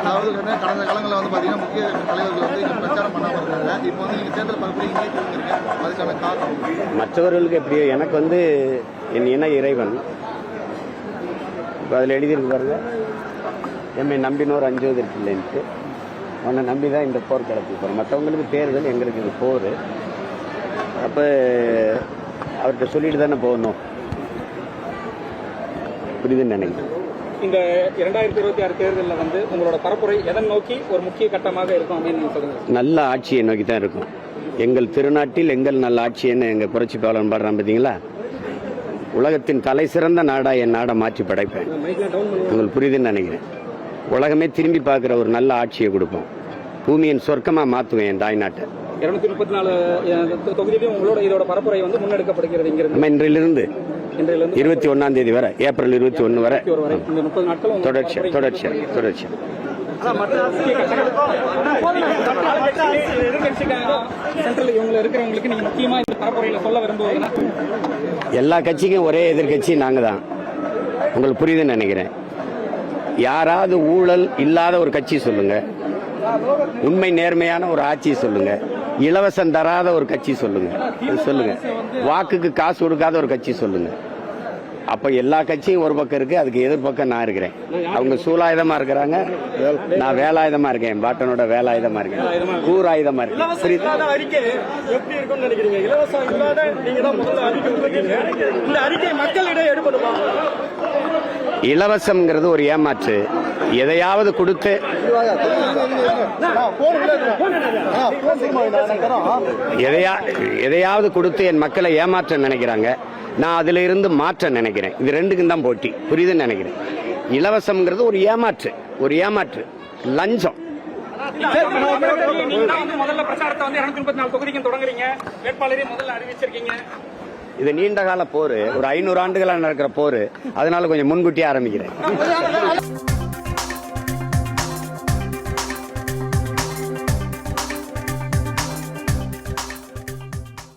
அதாவது கடந்த காலங்களில் வந்து பார்த்தீங்கன்னா முக்கிய தலைவர்கள் வந்து இங்கே பிரச்சாரம் பண்ணாமல் இருக்காங்க. இப்போ வந்து நீங்கள் தேர்தல் பரப்புரை இங்கே இருக்கீங்க, அதுக்கான காரணம் மற்றவர்களுக்கு எப்படியோ எனக்கு வந்து என் இன இறைவன் இப்போ அதில் எழுதியிருக்கு பாருங்க, எம்மை நம்பினோர் அஞ்சுவதற்கு இல்லைன்ட்டு. உன்னை நம்பி தான் இந்த போர் கிடக்கு போகிறோம். மற்றவங்களுக்கு தேர்தல், எங்களுக்கு இது போர். அப்போ அவர்கிட்ட சொல்லிட்டு தானே போகணும், புரியுதுன்னு நினைக்கிறேன். இந்த 2026 தேர்தலில் வந்து உங்களோட பரப்புரை எதன் நோக்கி ஒரு முக்கிய கட்டமாக இருக்கும் அப்படின்னு சொல்லுங்க. நல்ல ஆட்சியை நோக்கி தான் இருக்கும். எங்கள் திருநாட்டில் எங்கள் நல்ல ஆட்சின்னு எங்கள் புரட்சி பாலன் பாடுறான் பார்த்தீங்களா. உலகத்தின் தலை சிறந்த நாடா என் நாடை மாற்றி படைப்பேன். உங்களுக்கு புரியுதுன்னு நினைக்கிறேன். உலகமே திரும்பி பார்க்குற ஒரு நல்ல ஆட்சியை கொடுப்போம். பூமியின் சொர்க்கமாக மாற்றுவேன் என் தாய்நாட்டை. 234 தொகுதியிலும் உங்களோட இதோட பரப்புரை வந்து முன்னெடுக்கப்படுகிறது. நம்ம இன்றிலிருந்து 21ஆம் தேதி வரை, ஏப்ரல் 21 வரை இந்த 30 நாட்களும் தொடர்ச்சியா எல்லா கட்சிக்கும் ஒரே எதிர்கட்சி நாங்க தான். உங்களுக்கு புரியுதுன்னு நினைக்கிறேன். யாராவது ஊழல் இல்லாத ஒரு கட்சி சொல்லுங்க, உண்மை நேர்மையான ஒரு ஆட்சி சொல்லுங்க, இலவசம் தராத ஒரு கட்சி சொல்லுங்க, வாக்குக்கு காசு கொடுக்காத ஒரு கட்சி சொல்லுங்க. அப்ப எல்லா கட்சியும் ஒரு பக்கம் இருக்கு, அதுக்கு எதிர்பக்கம் நான் இருக்கிறேன். அவங்க சூலாயுதமா இருக்கிறாங்க, நான் வேலாயுதமா இருக்கேன். என் பாட்டனோட வேலாயுதமா இருக்கேன், கூராயுதமா இருக்கேன். இலவசம்ங்கிறது ஒரு ஏமாற்று. எதையாவது கொடுத்து எதையாவது கொடுத்து என் மக்களை ஏமாற்ற நினைக்கிறாங்க. நான் அதுல இருந்து மாற்ற நினைக்கிறேன். இது ரெண்டுக்கும் தான் போட்டி, புரியுதுன்னு நினைக்கிறேன். இலவசம்ங்கிறது ஒரு ஏமாற்று, லஞ்சம். முதல்ல பிரச்சாரத்தை வந்து 234 தொகுதிக்கும் தொடங்குறீங்க, வேட்பாளரையும் முதல்ல அறிவிச்சிருக்கீங்க. இது நீண்ட கால போர், ஒரு 500 ஆண்டுகளா நடக்கிற போர். அதனால கொஞ்சம் முன்கூட்டியே ஆரம்பிக்கிறேன்.